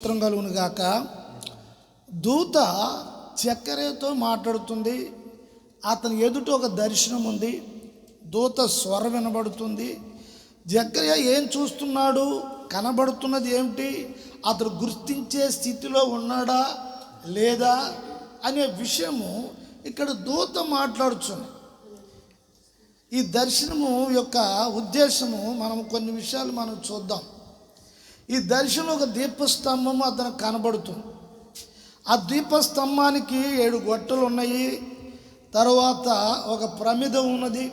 స్తోత్రం కలుగును గాక. దూత జకర్యాతో మాట్లాడుతుంది. అతని ఎదుట ఒక దర్శనం ఉంది. దూత స్వరం వినబడుతుంది. జకర్యా ఏం చూస్తున్నాడు? కనబడుతున్నది ఏమిటి? అతడు గుర్తించే స్థితిలో ఉన్నాడా లేదా అనే విషయము ఇక్కడ దూత మాట్లాడుతుంది. ఈ దర్శనము యొక్క ఉద్దేశము మనం కొన్ని విషయాలు మనం చూద్దాం. ఈ దర్శనం ఒక దీపస్తంభము అతనికి కనబడుతుంది. ఆ దీపస్తంభానికి 7 గొట్టలు ఉన్నాయి. తర్వాత ఒక ప్రమిద ఉన్నది.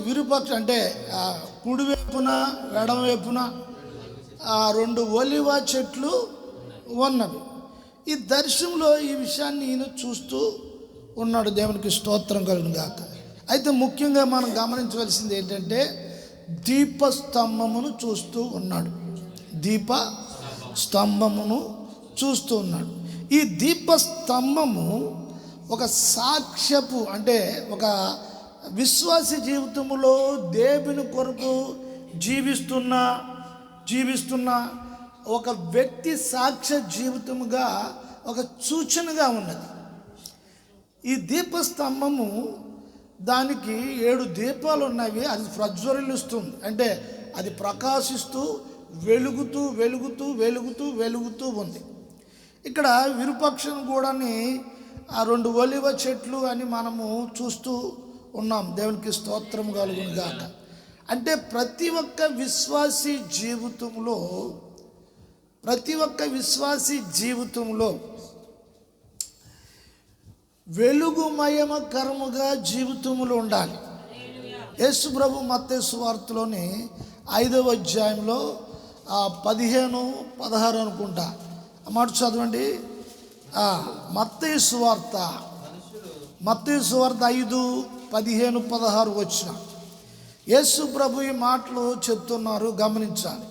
విరుపక్ష అంటే కుడివైపున ఎడమవైపున 2 ఒలివ చెట్లు ఉన్నవి. ఈ దర్శనంలో ఈ విషయాన్ని ఈయన చూస్తూ ఉన్నాడు. దేవునికి స్తోత్రం కలుగును గాక. అయితే ముఖ్యంగా మనం గమనించవలసింది ఏంటంటే దీపస్తంభమును చూస్తూ ఉన్నాడు. దీపస్తంభమును చూస్తూ ఉన్నాడు. ఈ దీపస్తంభము ఒక సాక్ష్యపు అంటే ఒక విశ్వాస జీవితంలో దేవుని కొరకు జీవిస్తున్న ఒక వ్యక్తి సాక్ష్య జీవితముగా ఒక సూచనగా ఉన్నది. ఈ దీపస్తంభము దానికి 7 దీపాలు ఉన్నవి. అది ప్రజ్వరిల్లుస్తుంది, అంటే అది ప్రకాశిస్తూ వెలుగుతూ ఉంది. ఇక్కడ విరుపక్షం కూడాని 2 ఒలివ చెట్లు అని మనము చూస్తూ ఉన్నాం. దేవునికి స్తోత్రం కలుగును గాక. అంటే ప్రతి ఒక్క విశ్వాసీ జీవితంలో వెలుగుమయకరముగా జీవితములు ఉండాలి. యేసు ప్రభు మత్తయి సువార్తలోని 5వ అధ్యాయంలో 15-16 అనుకుంటా ఆ మాట చదవండి. మత్తయి సువార్త 5:15-16 వచ్చిన యేసు ప్రభు ఈ మాటలు చెప్తున్నారు. గమనించాలి.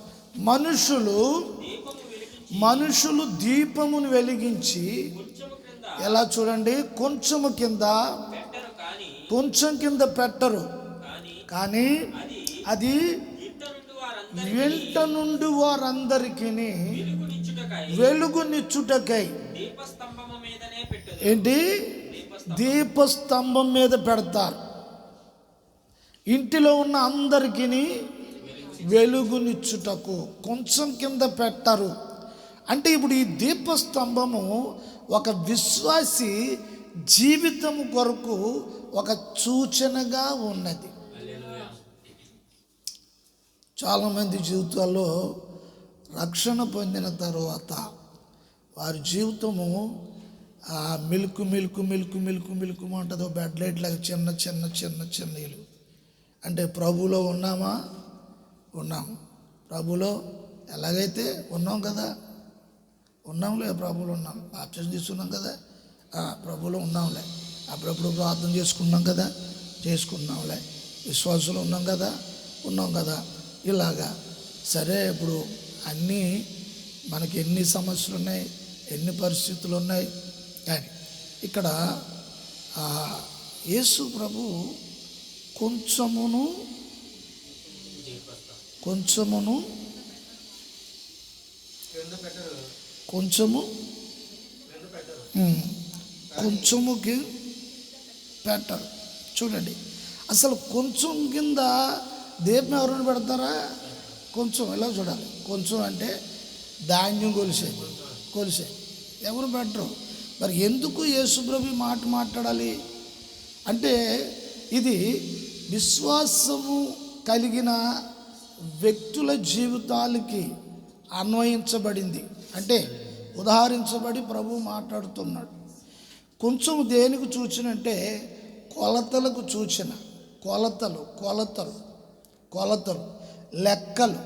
మనుషులు దీపమును వెలిగించి ఎలా చూడండి, కొంచెం కింద పెట్టరు, కానీ అది వెంట నుండి వారందరికీ వెలుగునిచ్చుటకై ఏంటి దీపస్తంభం మీద పెడతారు. ఇంటిలో ఉన్న అందరికీ వెలుగునిచ్చుటకు కొంచెం కింద పెట్టరు. అంటే ఇప్పుడు ఈ దీపస్తంభము ఒక విశ్వాసి జీవితము కొరకు ఒక సూచనగా ఉన్నది. చాలామంది జీవితాల్లో రక్షణ పొందిన తర్వాత వారి జీవితము మిల్కు అంటుందో బెడ్ లైట్ లాగా చిన్న ఇల్లు. అంటే ప్రభులో ఉన్నాం. ప్రభులో ఎలాగైతే ఉన్నాం కదా, ఉన్నాంలే, ప్రభువులో ఉన్నాం. బాప్తిజం తీసుకున్నాం కదా, ప్రభువులో ఉన్నాంలే. అప్పుడప్పుడు ప్రార్థన చేసుకున్నాంలే. విశ్వాసంలో ఉన్నాం కదా. ఇలాగా సరే. ఇప్పుడు అన్నీ మనకి ఎన్ని సమస్యలు ఉన్నాయి, ఎన్ని పరిస్థితులు ఉన్నాయి, కానీ ఇక్కడ యేసు ప్రభు కొంచెము కొంచెముకి పెట్టరు. చూడండి, అసలు కొంచెం కింద దీపం ఎవరైనా పెడతారా? కొంచెం ఇలా చూడాలి. కొంచెం అంటే ధాన్యం కొలిసే ఎవరు పెట్టరు. మరి ఎందుకు యేసుప్రభు మాట్లాడాలి అంటే ఇది విశ్వాసము కలిగిన వ్యక్తుల జీవితాలకి అన్వయించబడింది. అంటే ఉదాహరించబడి ప్రభు మాట్లాడుతున్నాడు. కొంచెం దేనికి సూచనంటే కొలతలకు సూచన. కొలతలు లెక్కలు,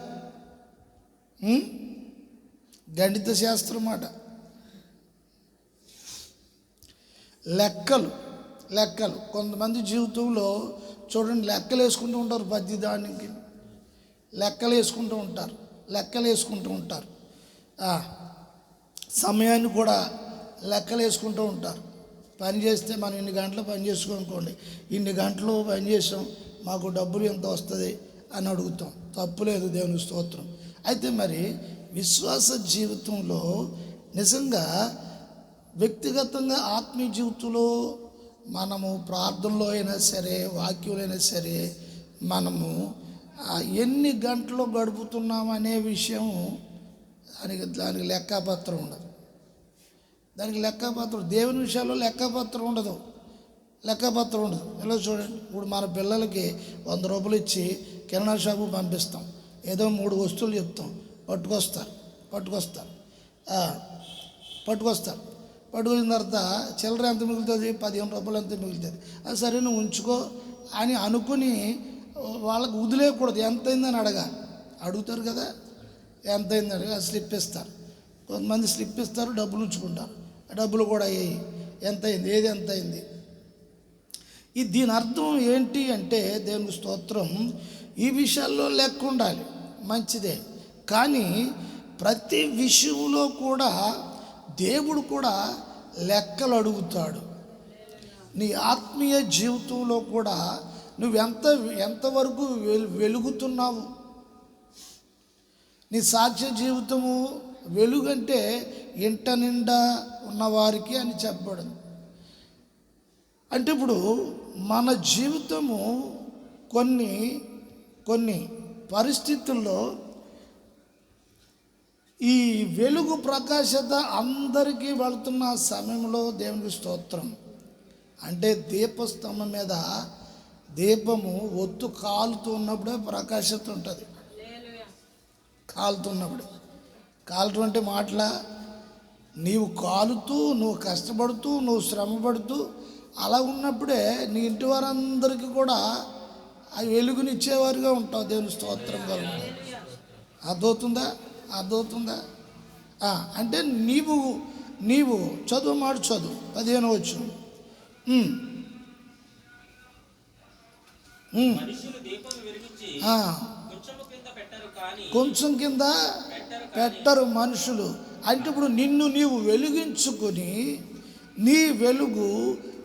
గణిత శాస్త్రం మాట. లెక్కలు కొంతమంది జీవితంలో చూడండి లెక్కలు వేసుకుంటూ ఉంటారు. ప్రతి దానికి లెక్కలు వేసుకుంటూ ఉంటారు. సమయాన్ని కూడా లెక్కలు వేసుకుంటూ ఉంటారు. పని చేస్తే మనం ఇన్ని గంటలు పని చేసుకోనుకోండి, ఇన్ని గంటలు పని చేసాం, మాకు డబ్బులు ఎంత వస్తుంది అని అడుగుతాం. తప్పులేదు, దేవుని స్తోత్రం. అయితే మరి విశ్వాస జీవితంలో నిజంగా వ్యక్తిగతంగా ఆత్మీయ జీవితంలో మనము ప్రార్థనలో అయినా సరే, వాక్యంలో అయినా సరే, మనము ఎన్ని గంటలు గడుపుతున్నాం అనే విషయం దానికి లెక్కపత్రం ఉండదు. దానికి లెక్కపత్రం, దేవుని విషయాల్లో లెక్కపత్రం ఉండదు. ఇలా చూడండి, ఇప్పుడు మన పిల్లలకి 100 రూపాయలు ఇచ్చి కిరాణా షాపు పంపిస్తాం, ఏదో 3 వస్తువులు చెప్తాం, పట్టుకొస్తారు. పట్టుకొచ్చిన తర్వాత చిల్లర ఎంత మిగులుతుంది, 15 రూపాయలు ఎంత మిగులుతుంది. అది సరే నువ్వు ఉంచుకో అని అనుకుని వాళ్ళకి వదిలేయకూడదు. ఎంతైందని అడుగుతారు కదా, ఎంతైంది అడిగి స్లిప్ ఇస్తారు. కొంతమంది స్లిప్ ఇస్తారు, డబ్బులు ఉంచుకుంటారు. డబ్బులు కూడా అయ్యాయి, ఏది ఎంతైంది. దీని అర్థం ఏంటి అంటే, దేవునికి స్తోత్రం, ఈ విషయాల్లో లెక్క ఉండాలి, మంచిదే. కానీ ప్రతి విషయంలో కూడా దేవుడు కూడా లెక్కలు అడుగుతాడు. నీ ఆత్మీయ జీవితంలో కూడా నువ్వు ఎంతవరకు వెలుగుతున్నావు. నీ సాక్ష్య జీవితము వెలుగంటే ఇంట నిండా ఉన్నవారికి అని చెప్పబడింది. అంటే ఇప్పుడు మన జీవితము కొన్ని పరిస్థితుల్లో ఈ వెలుగు ప్రకాశత అందరికీ వెళుతున్న సమయంలో దేవునికి స్తోత్రం, అంటే దీపస్తంభం మీద దీపము ఒత్తు కాలుతూ ఉన్నప్పుడే ప్రకాశత ఉంటుంది. కాలుతూ అంటే మాటలా, నీవు కాలుతూ, నువ్వు కష్టపడుతూ, నువ్వు శ్రమపడుతూ అలా ఉన్నప్పుడే నీ ఇంటి వారందరికీ కూడా ఆ వెలుగునిచ్చేవారుగా ఉంటావు. దేవుని స్తోత్రం కలుగుతుంది. అర్థమవుతుందా? అంటే నీవు చదువు 15 వచ్చు. కొంచెం కింద పెట్టరు మనుషులు. అంటే ఇప్పుడు నిన్ను నీవు వెలిగించుకొని, నీ వెలుగు,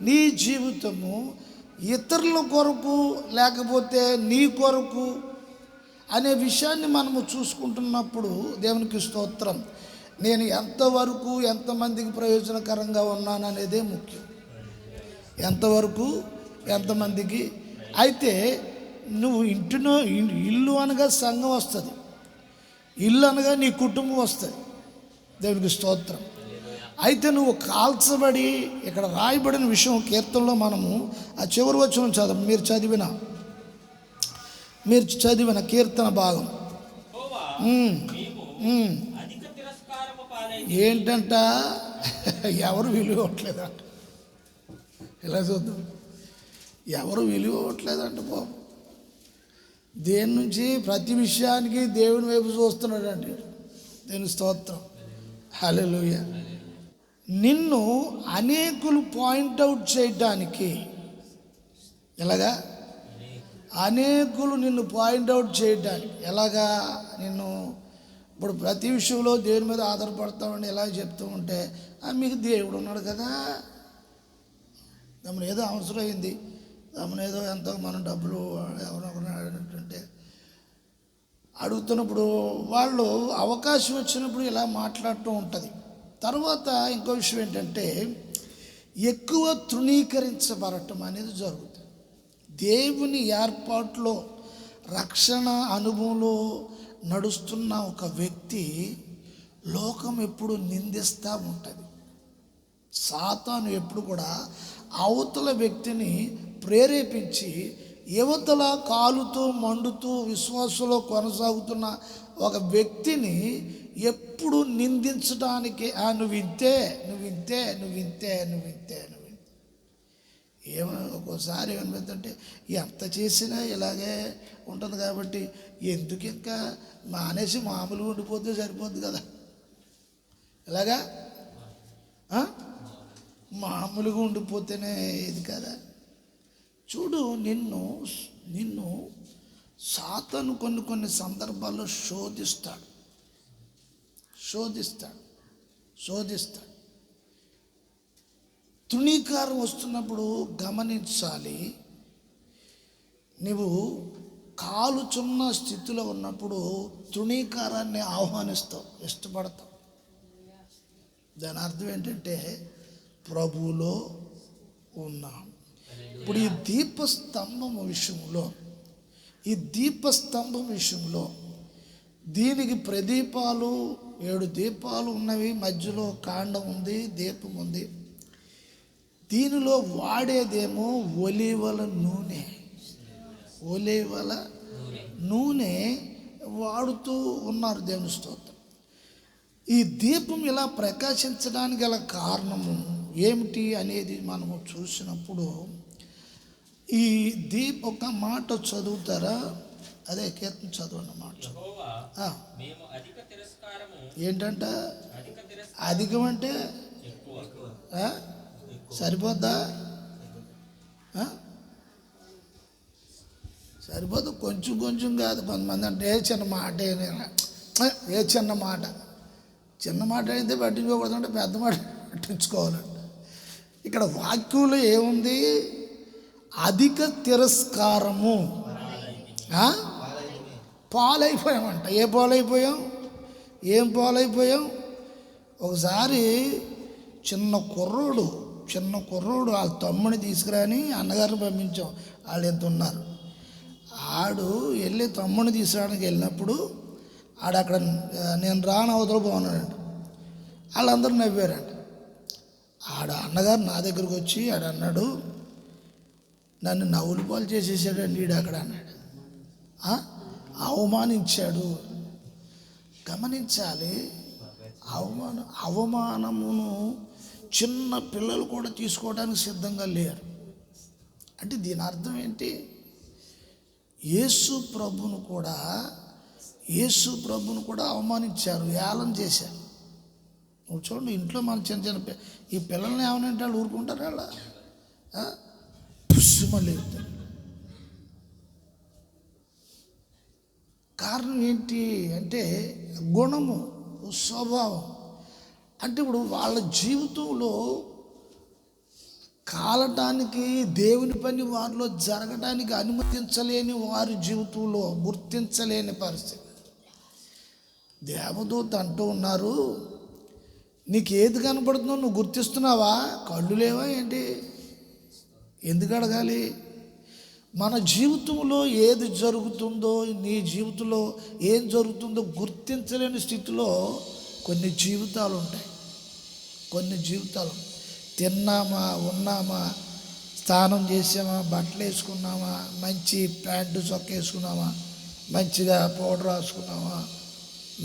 నీ జీవితము ఇతరుల కొరకు లేకపోతే నీ కొరకు అనే విషయాన్ని మనము చూసుకుంటున్నప్పుడు దేవునికి స్తోత్రం, నేను ఎంతవరకు ఎంతమందికి ప్రయోజనకరంగా ఉన్నాను అనేదే ముఖ్యం. ఎంతవరకు ఎంతమందికి. అయితే నువ్వు ఇల్లు అనగా సంఘం వస్తుంది, ఇల్లు అనగా నీ కుటుంబం వస్తుంది. దేవునికి స్తోత్రం. అయితే నువ్వు కాల్చబడి, ఇక్కడ రాయబడిన విషయం కీర్తనలో మనము ఆ చివరి వచనం చదవం, మీరు చదివిన కీర్తన భాగం ఏంటంట, ఎవరు విలువ ఇవ్వట్లేదంట. ఇలా చూద్దాం, ఎవరు విలువ ఇవ్వట్లేదంట బాబు. దేని నుంచి ప్రతి విషయానికి దేవుని వైపు చూస్తున్నాడు అంటే దేవుని స్తోత్రం, హల్లెలూయా. నిన్ను అనేకులు పాయింట్అవుట్ చేయడానికి, ఎలాగా అనేకులు నిన్ను పాయింట్అవుట్ చేయడానికి, ఎలాగా నిన్ను ఇప్పుడు ప్రతి విషయంలో దేవుని మీద ఆధారపడతామని ఎలా చెప్తూ ఉంటే, మీకు దేవుడు ఉన్నాడు కదా, తమను ఏదో అవసరం అయింది, తమను ఏదో ఎంతో మనం డబ్బులు ఎవరొకరు అడిగినట్టుంటే అడుగుతున్నప్పుడు వాళ్ళు అవకాశం వచ్చినప్పుడు ఇలా మాట్లాడుతూ ఉంటుంది. తర్వాత ఇంకో విషయం ఏంటంటే, ఎక్కువ తృణీకరించబడటం అనేది జరుగుతుంది. దేవుని ఏర్పాటులో రక్షణ అనుభవంలో నడుస్తున్న ఒక వ్యక్తి లోకం ఎప్పుడు నిందిస్తూ ఉంటుంది. సాతాను ఎప్పుడు కూడా అవతల వ్యక్తిని ప్రేరేపించి యువతల కాలుతూ మండుతూ విశ్వాసంలో కొనసాగుతున్న ఒక వ్యక్తిని ఎప్పుడు నిందించడానికి, నువ్వు ఇంతే. ఒక్కోసారి ఏమనిపిస్తుంటే, ఎంత చేసినా ఇలాగే ఉంటుంది కాబట్టి ఎందుకు ఇంకా మానేసి మామూలుగా ఉండిపోతే సరిపోద్ది కదా. ఇలాగా మామూలుగా ఉండిపోతేనే ఇది కదా. చూడు, నిన్ను సాతాను కొన్ని సందర్భాల్లో శోధిస్తాడు. తృణీకారం వస్తున్నప్పుడు గమనించాలి. నువ్వు కాలుచున్న స్థితిలో ఉన్నప్పుడు తృణీకారాన్ని ఆహ్వానిస్తాం, ఇష్టపడతాం. దాని అర్థం ఏంటంటే ప్రభువులో ఉన్నాం. ఇప్పుడు ఈ దీపస్తంభం విషయంలో దీనికి ప్రదీపాలు 7 దీపాలు ఉన్నవి, మధ్యలో కాండం ఉంది, దీపం ఉంది. దీనిలో వాడేదేమో ఒలీవల నూనె వాడుతూ ఉన్నారు. దేవుని స్తోత్రం. ఈ దీపం ఇలా ప్రకాశించడానికి గల కారణము ఏమిటి అనేది మనము చూసినప్పుడు ఈ ఒక మాట చదువుతారా? అదే కీర్తన చదవండి మాట. ఏంటంట అధికం అంటే సరిపోద్దా? సరిపోదు. కొంచెం కాదు. కొంతమంది అంటే చిన్న మాట అయితే పట్టించుకోకూడదు, అంటే పెద్ద మాట పట్టించుకోవాలండి. ఇక్కడ వాక్యంలో ఏముంది? అధిక తిరస్కారము. పాలైపోయామంట. ఏం పాలైపోయాం? ఒకసారి చిన్న కుర్రోడు వాళ్ళ తమ్ముని తీసుకురాని అన్నగారిని పంపించాం. వాళ్ళు ఎంత ఉన్నారు. ఆడు వెళ్ళి తమ్ముని తీసుకురావడానికి వెళ్ళినప్పుడు అక్కడ నేను రాను అవతల బాగున్నాడంట. వాళ్ళందరూ నవ్వారంట. అన్నగారు నా దగ్గరకు వచ్చి అన్నాడు, నన్ను నవ్వులు పాలు చేసేసాడండి వీడు అక్కడ అన్నాడు. అవమానించాడు. గమనించాలి, అవమానమును చిన్న పిల్లలు కూడా తీసుకోవడానికి సిద్ధంగా లేరు. అంటే దీని అర్థం ఏంటి? యేసు ప్రభును కూడా అవమానించారు, ఏళన చేశారు. నువ్వు చూడండి, ఇంట్లో మన చిన్న ఈ పిల్లల్ని ఏమనంటే వాళ్ళు ఊరుకుంటారు. వాళ్ళ పుష్మలు వెళ్తారు. కారణం ఏంటి అంటే గుణము, స్వభావం. అంటే ఇప్పుడు వాళ్ళ జీవితంలో కాలటానికి, దేవుని పని వారిలో జరగడానికి అనుమతించలేని వారి జీవితంలో గుర్తించలేని పరిస్థితి. దేవదూత అంటూ ఉన్నారు, నీకు ఏది కనపడుతుందో నువ్వు గుర్తిస్తున్నావా? కళ్ళు లేవా ఏంటి? ఎందుకు అడగాలి? మన జీవితంలో ఏది జరుగుతుందో, నీ జీవితంలో ఏం జరుగుతుందో గుర్తించలేని స్థితిలో కొన్ని జీవితాలు ఉంటాయి. తిన్నామా, ఉన్నామా, స్నానం చేసామా, బట్టలు వేసుకున్నామా, మంచి ప్యాంటు చొక్క వేసుకున్నామా, మంచిగా పౌడర్ రాసుకున్నామా,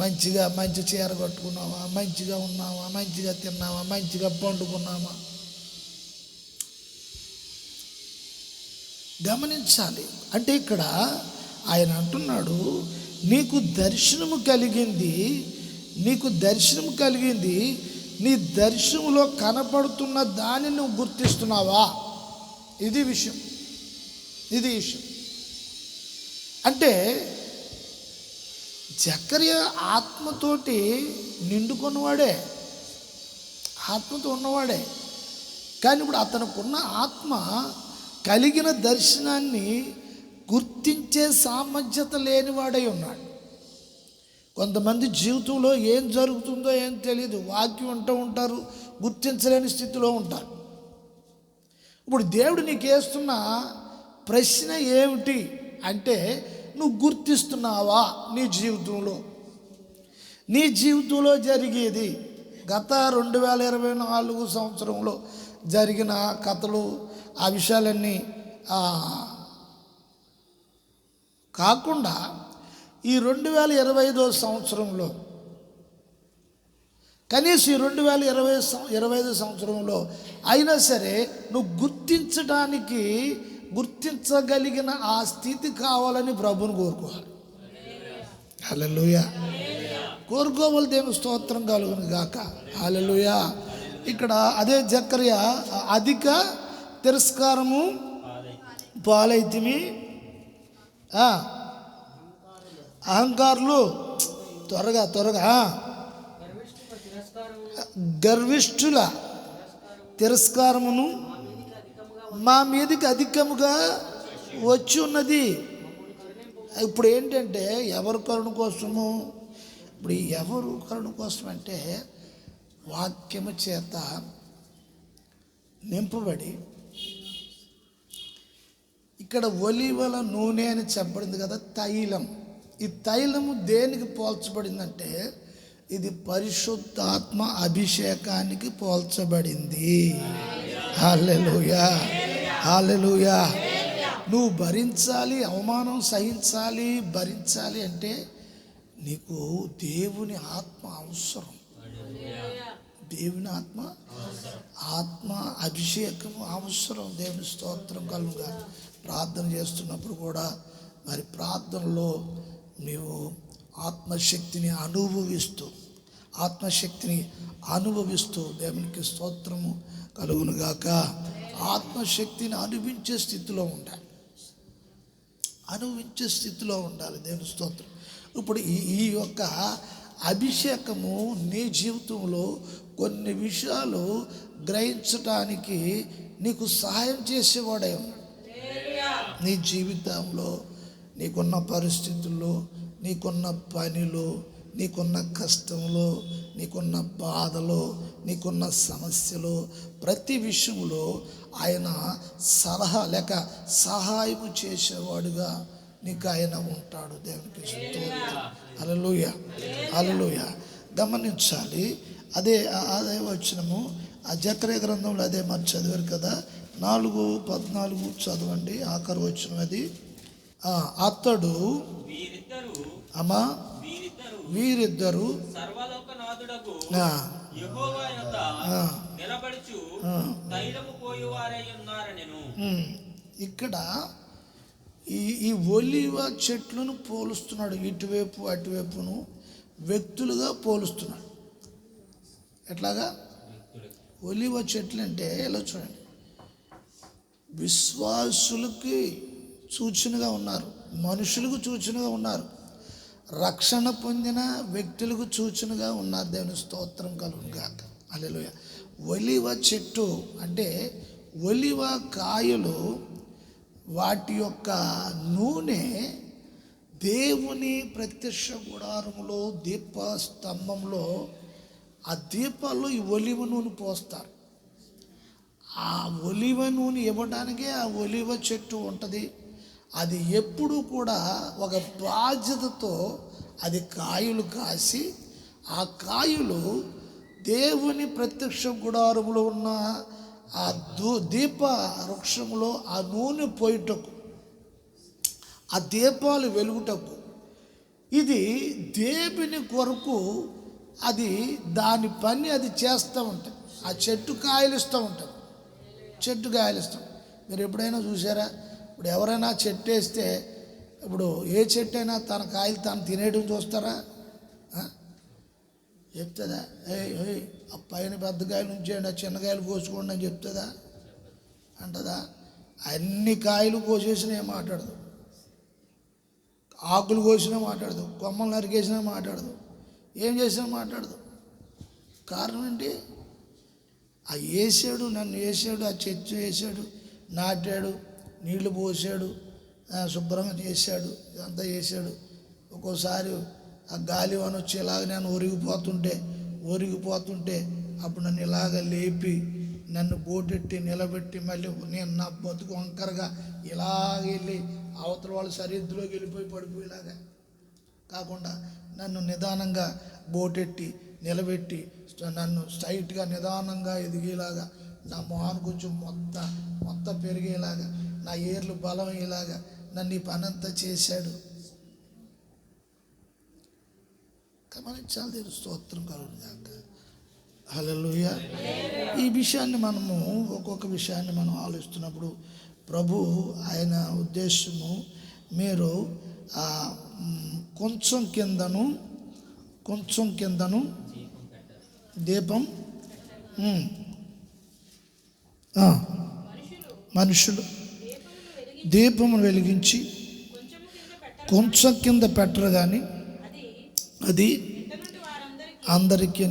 మంచి చీర కట్టుకున్నామా, మంచిగా ఉన్నామా, మంచిగా తిన్నామా, మంచిగా పండుకున్నామా. గమనించాలి. అంటే ఇక్కడ ఆయన అంటున్నాడు, నీకు దర్శనము కలిగింది. నీ దర్శనంలో కనపడుతున్న దాన్ని నువ్వు గుర్తిస్తున్నావా? ఇది విషయం. అంటే జకర్యా ఆత్మతోటి నిండుకున్నవాడే, ఆత్మతో ఉన్నవాడే. కానీ ఇప్పుడు అతనుకున్న ఆత్మ కలిగిన దర్శనాన్ని గుర్తించే సామర్థ్యత లేనివాడై ఉన్నాడు. కొంతమంది జీవితంలో ఏం జరుగుతుందో ఏం తెలియదు, వాక్యం అంటూ ఉంటారు, గుర్తించలేని స్థితిలో ఉంటారు. ఇప్పుడు దేవుడు నీకు వేస్తున్న ప్రశ్న ఏమిటి అంటే, నువ్వు గుర్తిస్తున్నావా? నీ జీవితంలో జరిగేది గత 2024 సంవత్సరంలో జరిగిన కథలు, ఆ విషయాలన్నీ కాకుండా ఈ 2025 సంవత్సరంలో, కనీసం ఈ 2025 సంవత్సరంలో అయినా సరే నువ్వు గుర్తించగలిగిన ఆ స్థితి కావాలని ప్రభువుని కోరుకోవాలి. హల్లెలూయా. కోరుకోవాలి. దేవుని స్తోత్రం కలుగును గాక. హల్లెలూయా. ఇక్కడ అదే జకర్యా, అధిక తిరస్కారము పాలైతిమి, అహంకారులు త్వరగా గర్విష్ఠుల తిరస్కారమును మా మీదకి అధికముగా వచ్చి ఉన్నది. ఇప్పుడు ఏంటంటే ఎవరు కరుణ కోసము, ఇప్పుడు ఎవరు కరుణ కోసం అంటే వాక్యము చేత నింపబడి, ఇక్కడ ఒలీవల నూనె అని చెప్పబడింది కదా, తైలం. ఈ తైలము దేనికి పోల్చబడిందంటే ఇది పరిశుద్ధాత్మ అభిషేకానికి పోల్చబడింది. హల్లెలూయా, హల్లెలూయా. నువ్వు భరించాలి, అవమానం సహించాలి, భరించాలి అంటే నీకు దేవుని ఆత్మ అవసరం. దేవుని ఆత్మ అభిషేకము అవసరం. దేవుని స్తోత్రం కలుగుగా. ప్రార్థన చేస్తున్నప్పుడు కూడా మరి ప్రార్థనలో నీవు ఆత్మశక్తిని అనుభవిస్తూ దేవునికి స్తోత్రము కలుగునుగాక. ఆత్మశక్తిని అనుభవించే స్థితిలో ఉండాలి. దేవుని స్తోత్రం. ఇప్పుడు ఈ యొక్క అభిషేకము నీ జీవితంలో కొన్ని విషయాలు గ్రహించటానికి నీకు సహాయం చేసేవాడే ఉన్నాడు. నీ జీవితంలో నీకున్న పరిస్థితుల్లో, నీకున్న పనిలో, నీకున్న కష్టంలో, నీకున్న బాధలో, నీకున్న సమస్యలో, ప్రతి విషయంలో ఆయన సలహా లేక సహాయము చేసేవాడుగా నీకు ఆయన ఉంటాడు. దేవునికి స్తోత్రం. హల్లెలూయా, హల్లెలూయా. గమనించాలి. అదే వచనము ఆ జకర్యా గ్రంథంలో అదే మరి చదివారు కదా, 4:14 చదవండి, ఆఖరి వచనం అది. అతడు వీరిద్దరు ఇక్కడ ఈ ఒలీవ చెట్లను పోలుస్తున్నాడు. ఇటువైపు అటువైపును వ్యక్తులుగా పోలుస్తున్నాడు. ఎట్లాగా? ఒలీవ చెట్లు అంటే ఎలా చూడండి, విశ్వాసులకి సూచనగా ఉన్నారు, మనుషులకు సూచనగా ఉన్నారు, రక్షణ పొందిన వ్యక్తులకు సూచనగా ఉన్నారు. దేవుని స్తోత్రం కలుగునుగాక. హల్లెలూయా. ఒలీవ చెట్టు అంటే ఒలీవ కాయలు, వాటి యొక్క నూనె దేవుని ప్రత్యక్ష గుడారములో దీపస్తంభంలో ఆ దీపాల్లో ఈ ఒలీవ నూనె పోస్తారు. ఆ ఒలీవ నూనె ఇవ్వడానికే ఆ ఒలీవ చెట్టు ఉంటుంది. అది ఎప్పుడు కూడా ఒక బాధ్యతతో అది కాయలు కాసి, ఆ కాయలు దేవుని ప్రత్యక్ష గుడారములో ఉన్న ఆ దీప వృక్షములో ఆ నూనె పోయిటకు, ఆ దీపాలు వెలుగుటకు, ఇది దేవుని కొరకు అది దాని పని అది చేస్తూ ఉంటుంది. ఆ చెట్టు కాయలు ఇస్తూ ఉంటుంది. మీరు ఎప్పుడైనా చూసారా? ఇప్పుడు ఎవరైనా చెట్టు వేస్తే, ఇప్పుడు ఏ చెట్టు అయినా తన కాయలు తాను తినేయడం చూస్తారా? చెప్తుందా? ఆ పైన పెద్ద కాయలు ఉంచేయండి, ఆ చిన్న కాయలు కోసుకోండి అని చెప్తుందా? అంటదా? అన్ని కాయలు కోసేసినా మాట్లాడదు, ఆకులు కోసినా మాట్లాడదు, కొమ్మలు నరికేసినా మాట్లాడదు, ఏం చేసినా మాట్లాడదు. కారణం ఏంటి? ఆ వేసాడు, నన్ను వేసాడు, ఆ చెట్టు వేసాడు, నాటాడు, నీళ్లు పోసాడు, శుభ్రంగా చేశాడు, ఇదంతా చేశాడు. ఒక్కోసారి ఆ గాలి వన వచ్చి ఇలాగ నేను ఒరిగిపోతుంటే అప్పుడు నన్ను ఇలాగ లేపి నన్ను బోటెట్టి నిలబెట్టి మళ్ళీ నేను నా బతుకు వంకరగా ఇలాగ వెళ్ళి అవతల వాళ్ళ సరిహద్దులోకి వెళ్ళిపోయి పడిపోయేలాగా కాకుండా నన్ను నిదానంగా బోటెట్టి నిలబెట్టి నన్ను స్ట్రైట్గా నిదానంగా ఎదిగేలాగా, నా మొహాన్ని కొంచెం మొత్తం పెరిగేలాగా, నా ఏర్లు బలం అయ్యేలాగా నన్ను ఈ పనంతా చేశాడు. గమనించాలి. దేవుని స్తోత్రం కలుగునుగాక. హల్లెలూయా. ఈ విషయాన్ని మనము ఒక్కొక్క విషయాన్ని మనం ఆలోచిస్తున్నప్పుడు ప్రభు ఆయన ఉద్దేశము, మీరు కొంచెం కిందను దీపం, మనుషులు దీపమును వెలిగించి కొంచెం కింద పెట్టరు కానీ అది అందరికీ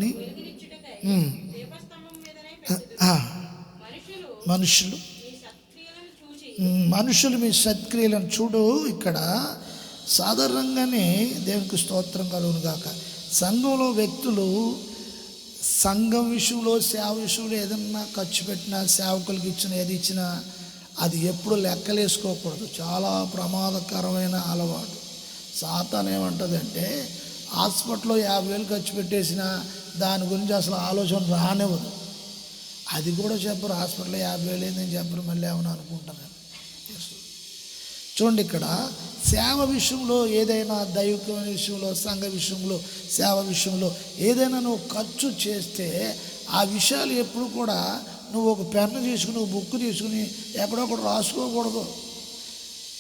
మనుషులు మీ సత్క్రియలను చూడు. ఇక్కడ సాధారణంగానే దేవునికి స్తోత్రం కలుగును గాక. సంఘంలో వ్యక్తులు సంఘం విషయంలో, సేవ విషయంలో ఏదన్నా ఖర్చు పెట్టినా, సేవకులకి ఏది ఇచ్చినా అది ఎప్పుడు లెక్కలేసుకోకూడదు. చాలా ప్రమాదకరమైన అలవాటు. సాతాను ఏమంటుందంటే హాస్పిటల్లో 50,000 ఖర్చు పెట్టేసినా దాని గురించి అసలు ఆలోచన రానివ్వదు. అది కూడా చెప్పరు. హాస్పిటల్లో 50,000 నేను చెప్పరు, మళ్ళీ ఏమని అనుకుంటాను. చూడండి, ఇక్కడ సేవ విషయంలో ఏదైనా, దైవికమైన విషయంలో, సంఘ విషయంలో, సేవ విషయంలో ఏదైనా నువ్వు ఖర్చు చేస్తే ఆ విషయాలు ఎప్పుడు కూడా నువ్వు ఒక పెన్ను తీసుకుని, బుక్ తీసుకుని ఎక్కడొక్కడ రాసుకోకూడదు.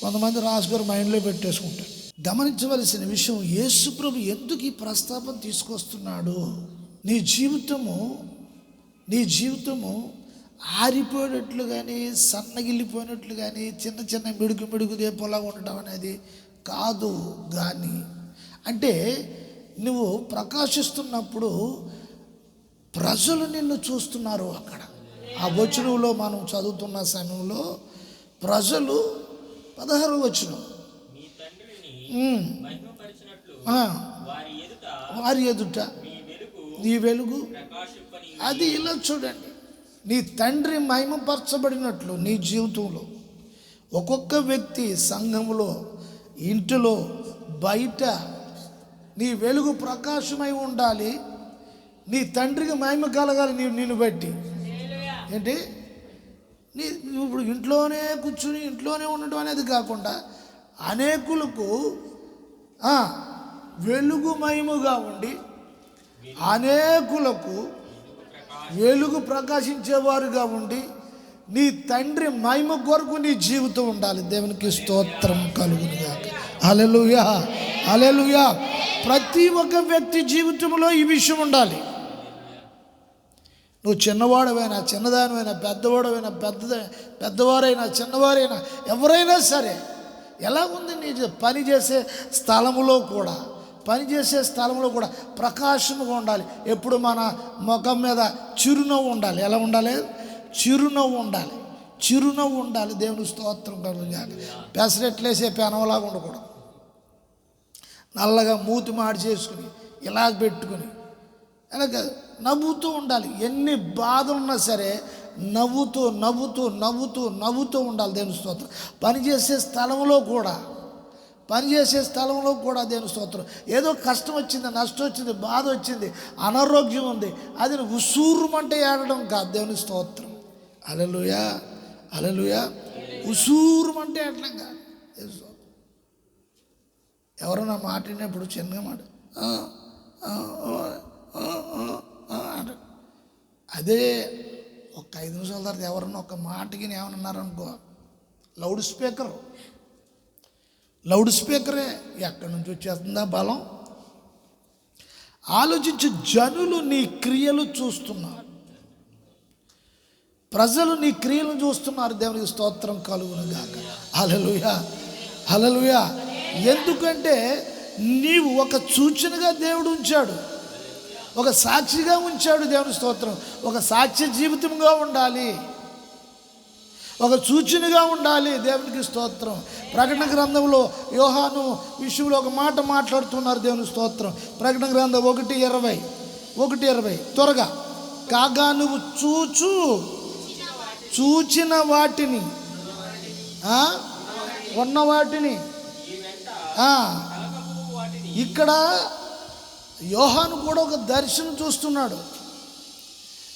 కొంతమంది రాసుకొని మైండ్లో పెట్టేసుకుంటారు. గమనించవలసిన విషయం, యేసు ప్రభు ఎందుకు ఈ ప్రస్తాపన తీసుకొస్తున్నాడు? నీ జీవితము ఆరిపోయినట్లు కానీ, సన్నగిల్లిపోయినట్లు కానీ, చిన్న చిన్న మిడుగు దేపలాగా ఉండడం అనేది కాదు. కానీ అంటే నువ్వు ప్రకాశిస్తున్నప్పుడు ప్రజలు నిన్ను చూస్తున్నారు. అక్కడ ఆ వచనంలో మనం చదువుతున్న సమయంలో ప్రజలు 16వ వచనం, వారి ఎదుట నీ వెలుగు అది. ఇలా చూడండి, నీ తండ్రి మహిమపరచబడినట్లు నీ జీవితంలో ఒక్కొక్క వ్యక్తి సంఘంలో, ఇంటిలో, బయట నీ వెలుగు ప్రకాశమై ఉండాలి. నీ తండ్రికి మహిమ కలగాలి నిన్ను బట్టి. ఏంటి, నువ్వు ఇప్పుడు ఇంట్లోనే కూర్చుని ఇంట్లోనే ఉండడం అనేది కాకుండా అనేకులకు వెలుగు మహిమగా ఉండి అనేకులకు వెలుగు ప్రకాశించేవారుగా ఉండి నీ తండ్రి మహిమ కొరకు నీ జీవితం ఉండాలి. దేవునికి స్తోత్రం కలుగును గాక. హల్లెలూయా, హల్లెలూయా. ప్రతి ఒక్క వ్యక్తి జీవితంలో ఈ విషయం ఉండాలి. నువ్వు చిన్నవాడవైనా, చిన్నదానివైనా, పెద్దవాడవైనా, పెద్దవారైనా, చిన్నవారైనా, ఎవరైనా సరే, ఎలా ఉంది నీ పనిచేసే స్థలములో కూడా ప్రకాశముగా ఉండాలి. ఎప్పుడు మన ముఖం మీద చిరునవ్వు ఉండాలి. ఎలా ఉండాలి? చిరునవ్వు ఉండాలి. దేవుని స్తోత్రం కలుగును. పెసరెట్లేసే పెనవలాగా ఉండకూడదు. నల్లగా మూతి మాడి చేసుకుని ఇలా పెట్టుకుని అలాగే నవ్వుతూ ఉండాలి. ఎన్ని బాధలున్నా సరే నవ్వుతూ ఉండాలి. దేవుని స్తోత్రం. పనిచేసే స్థలంలో కూడా దేవుని స్తోత్రం. ఏదో కష్టం వచ్చింది, నష్టం వచ్చింది, బాధ వచ్చింది, అనారోగ్యం ఉంది, అది ఉసూరుమంటే ఏడడం కాదు. దేవుని స్తోత్రం. హల్లెలూయా, హల్లెలూయా. ఉసూరుమంటే ఏడడం కాదు. ఎవరైనా మాట్లాడినప్పుడు చిన్నగా మాట అదే ఒక 5 నిమిషాల తర్వాత ఎవరన్నా ఒక మాటకి ఏమన్నారనుకో, లౌడ్ స్పీకరే ఎక్కడి నుంచి వచ్చేస్తుందా బలం? ఆలోచించి, జనులు నీ క్రియలు చూస్తున్నారు, ప్రజలు నీ క్రియలను చూస్తున్నారు. దేవునికి స్తోత్రం కలుగును గాక. హల్లెలూయా, హల్లెలూయా. ఎందుకంటే నీవు ఒక సూచనగా దేవుడు ఉంచాడు, ఒక సాక్షిగా ఉంచాడు. దేవుని స్తోత్రం. ఒక సాక్ష్య జీవితంగా ఉండాలి, ఒక సూచనగా ఉండాలి. దేవునికి స్తోత్రం. ప్రకటన గ్రంథంలో యోహాను విషయంలో ఒక మాట మాట్లాడుతున్నారు. దేవుని స్తోత్రం. ప్రకటన గ్రంథం 1:20 త్వరగా. కాగా నువ్వు చూచిన వాటిని, ఉన్న వాటిని, ఇక్కడ యోహాను కూడా ఒక దర్శనం చూస్తున్నాడు.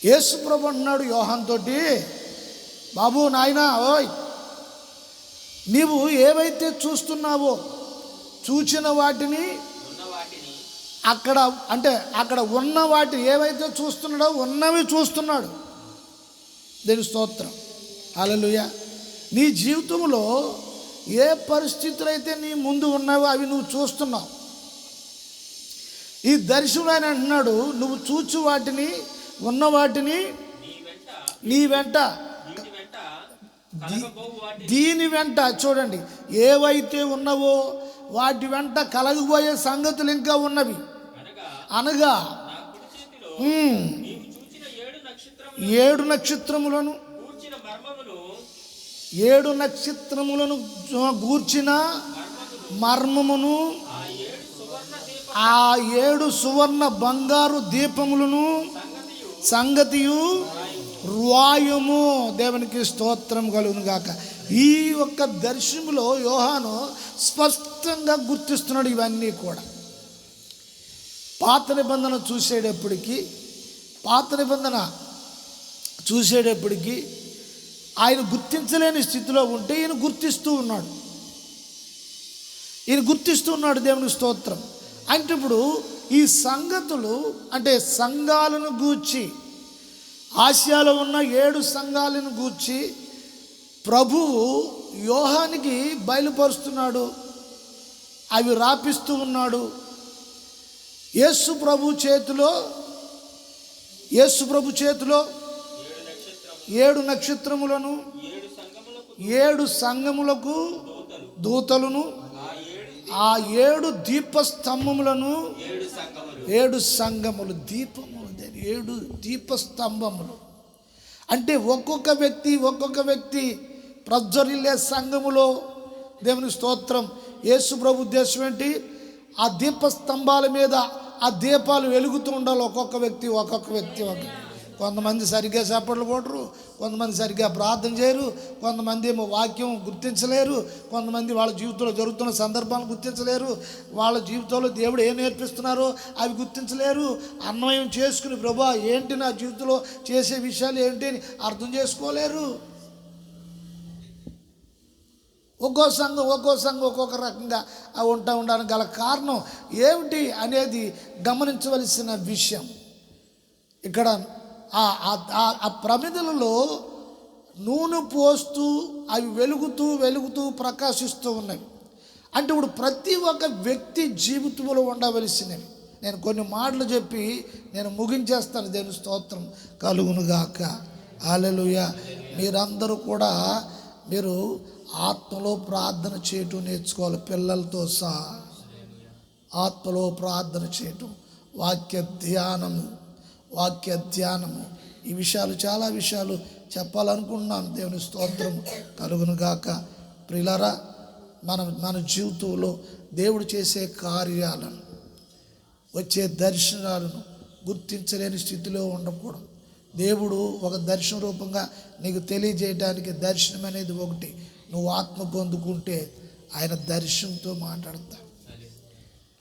యేసు ప్రభు అన్నాడు యోహాను తోటి, బాబు నాయనా, ఓయ్, నీవు ఏవైతే చూస్తున్నావో చూచిన వాటిని అక్కడ ఉన్న వాటిని ఏవైతే చూస్తున్నాడో ఉన్నవి చూస్తున్నాడు. దేని స్తోత్రం. హల్లెలూయా. నీ జీవితంలో ఏ పరిస్థితులు అయితే నీ ముందు ఉన్నావో అవి నువ్వు చూస్తున్నావు. ఈ దర్శనం ఆయన అంటున్నాడు, నువ్వు చూచు వాటిని, ఉన్న వాటిని నీ వెంట, దీని వెంట. చూడండి, ఏవైతే ఉన్నవో వాటి వెంట కలగబోయే సంగతులు ఇంకా ఉన్నవి. అనగా 7 నక్షత్రములను గూర్చిన మర్మమును ఆ 7 సువర్ణ బంగారు దీపములను సంగతియు రాయము. దేవునికి స్తోత్రం కలుగును గాక. ఈ ఒక్క దర్శనములో యోహాను స్పష్టంగా గుర్తిస్తున్నాడు ఇవన్నీ కూడా. పాత నిబంధన చూసేటప్పటికి ఆయన గుర్తించలేని స్థితిలో ఉంటే ఈయన గుర్తిస్తూ ఉన్నాడు. దేవునికి స్తోత్రం. అంటే ఇప్పుడు ఈ సంగతులు అంటే సంఘాలను గూర్చి, ఆసియాలో ఉన్న 7 సంఘాలను గూర్చి ప్రభువు యోహానికి బయలుపరుస్తున్నాడు, అవి రాపిస్తూ ఉన్నాడు. యేసు ప్రభు చేతిలో 7 నక్షత్రములను 7 సంఘములకు దూతలను ఆ 7 దీపస్తంభములను 7 సంఘములు దీపములు 7 దీపస్తంభములు అంటే ఒక్కొక్క వ్యక్తి ప్రజ్వరిల్లే సంఘములో దేవుని స్తోత్రం. యేసు ప్రభు ఉద్దేశం ఏంటి? ఆ దీపస్తంభాల మీద ఆ దీపాలు వెలుగుతూ ఉండాలి. ఒక్కొక్క వ్యక్తి కొంతమంది సరిగ్గా చప్పట్లు కొట్టరు, కొంతమంది సరిగ్గా ప్రార్థన చేయరు, కొంతమంది ఏమో వాక్యం గుర్తించలేరు, కొంతమంది వాళ్ళ జీవితంలో జరుగుతున్న సందర్భాలను గుర్తించలేరు, వాళ్ళ జీవితంలో దేవుడు ఏం నేర్పిస్తున్నారో అవి గుర్తించలేరు. అన్వయం చేసుకుని ప్రభువా ఏంటి నా జీవితంలో చేసే విషయాలు ఏంటి అని అర్థం చేసుకోలేరు. ఒక్కో సంఘం ఒక్కొక్క రకంగా ఉండడానికి గల కారణం ఏమిటి అనేది గమనించవలసిన విషయం. ఇక్కడ ఆ ప్రమిదలలో నూనె పోస్తూ అవి వెలుగుతూ ప్రకాశిస్తూ ఉన్నవి. అంటే ఇప్పుడు ప్రతి ఒక్క వ్యక్తి జీవితంలో ఉండవలసినవి. నేను కొన్ని మాటలు చెప్పి నేను ముగించేస్తాను. దేవుని స్తోత్రం కలుగునుగాక. హల్లెలూయా. మీరందరూ కూడా మీరు ఆత్మలో ప్రార్థన చేయటం నేర్చుకోవాలి. పిల్లలతో సహా ఆత్మలో ప్రార్థన చేయటం, వాక్య ధ్యానము ఈ విషయాలు చాలా విషయాలు చెప్పాలనుకుంటున్నాను. దేవుని స్తోత్రం కలుగును గాక. ప్రియులారా, మన జీవితంలో దేవుడు చేసే కార్యాలను, వచ్చే దర్శనాలను గుర్తించలేని స్థితిలో ఉండకూడదు. దేవుడు ఒక దర్శన రూపంగా నీకు తెలియజేయడానికి దర్శనం అనేది ఒకటి. నువ్వు ఆత్మ పొందుకుంటే ఆయన దర్శనంతో మాట్లాడతారు.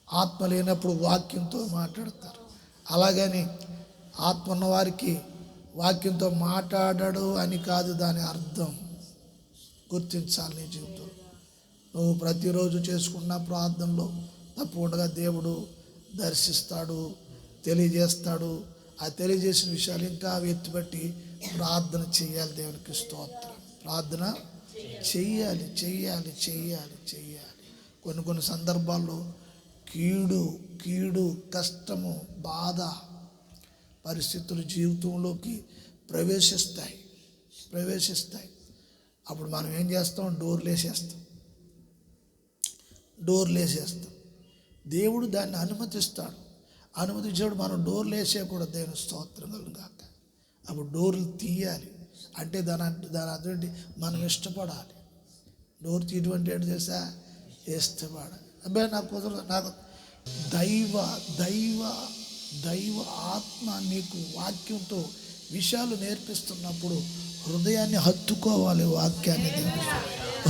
ఆత్మ లేనప్పుడు వాక్యంతో మాట్లాడతారు. అలాగని ఆత్మ ఉన్నవారికి వాక్యంతో మాట్లాడడు అని కాదు దాని అర్థం. గుర్తించాలి నీ జీవితంలో. నువ్వు ప్రతిరోజు చేసుకున్న ప్రార్థనలో తప్పకుండా దేవుడు దర్శిస్తాడు, తెలియజేస్తాడు. ఆ తెలియజేసిన విషయాలు ఇంకా ఎత్తిపట్టి ప్రార్థన చేయాలి. దేవునికి స్తోత్రం. ప్రార్థన చెయ్యాలి. కొన్ని సందర్భాల్లో కీడు కష్టము బాధ పరిస్థితులు జీవితంలోకి ప్రవేశిస్తాయి. అప్పుడు మనం ఏం చేస్తాం? డోర్లు వేసేస్తాం. దేవుడు దాన్ని అనుమతించాడు. మనం డోర్లు వేసేయకూడదు. దేవుని స్తోత్రం కలుగుగాక. అప్పుడు డోర్లు తీయాలి. అంటే దాని అటువంటి మనం ఇష్టపడాలి. డోర్ తీయటువంటి ఏంటి చేసా? ఇష్టపడాలి. అబ్బాయి నాకు కుదరదు. నాకు దైవ ఆత్మ నీకు వాక్యంతో విషయాలు నేర్పిస్తున్నప్పుడు హృదయాన్ని హత్తుకోవాలి. వాక్యాన్ని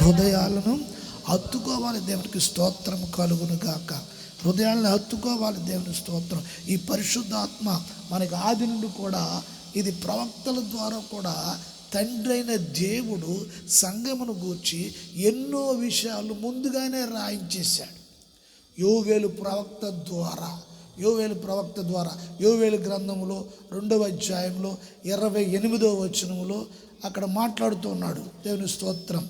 హృదయాలను హత్తుకోవాలి. దేవునికి స్తోత్రం కలుగును గాక. హృదయాలను హత్తుకోవాలి. దేవుని స్తోత్రం. ఈ పరిశుద్ధాత్మ మనకి ఆది నుండి కూడా ఇది ప్రవక్తల ద్వారా కూడా తండ్రి అయిన దేవుడు సంఘమును గూర్చి ఎన్నో విషయాలు ముందుగానే రాయించేశాడు. యోవేలు ప్రవక్త ద్వారా యోవేలు గ్రంథములో 2వ అధ్యాయంలో 28వ వచనములో అక్కడ మాట్లాడుతూ ఉన్నాడు. దేవుని స్తోత్రం.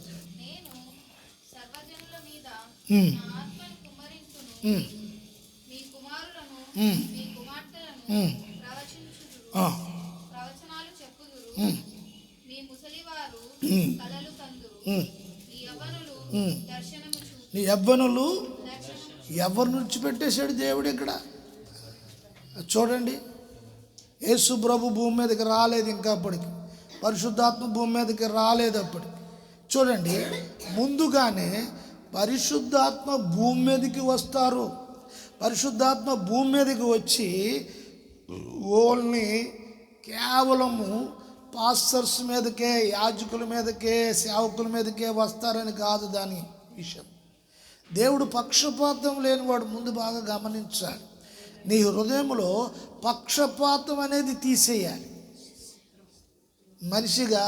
నీ యవ్వనులు ఎవరు విడిచిపెట్టేశాడు దేవుడు ఇక్కడ చూడండి. యేసు ప్రభు భూమి మీదకి రాలేదు ఇంకా అప్పటికి. పరిశుద్ధాత్మ భూమి మీదకి రాలేదు అప్పటికి. చూడండి, ముందుగానే పరిశుద్ధాత్మ భూమి మీదకి వస్తారు. పరిశుద్ధాత్మ భూమి మీదకి వచ్చి ఓన్లీ కేవలము పాస్టర్స్ మీదకే, యాజకుల మీదకే, సేవకుల మీదకే వస్తారని కాదు దాని విషయం. దేవుడు పక్షపాతం లేనివాడు. ముందు బాగా గమనించాలి. నీ హృదయంలో పక్షపాతం అనేది తీసేయాలి. మనిషిగా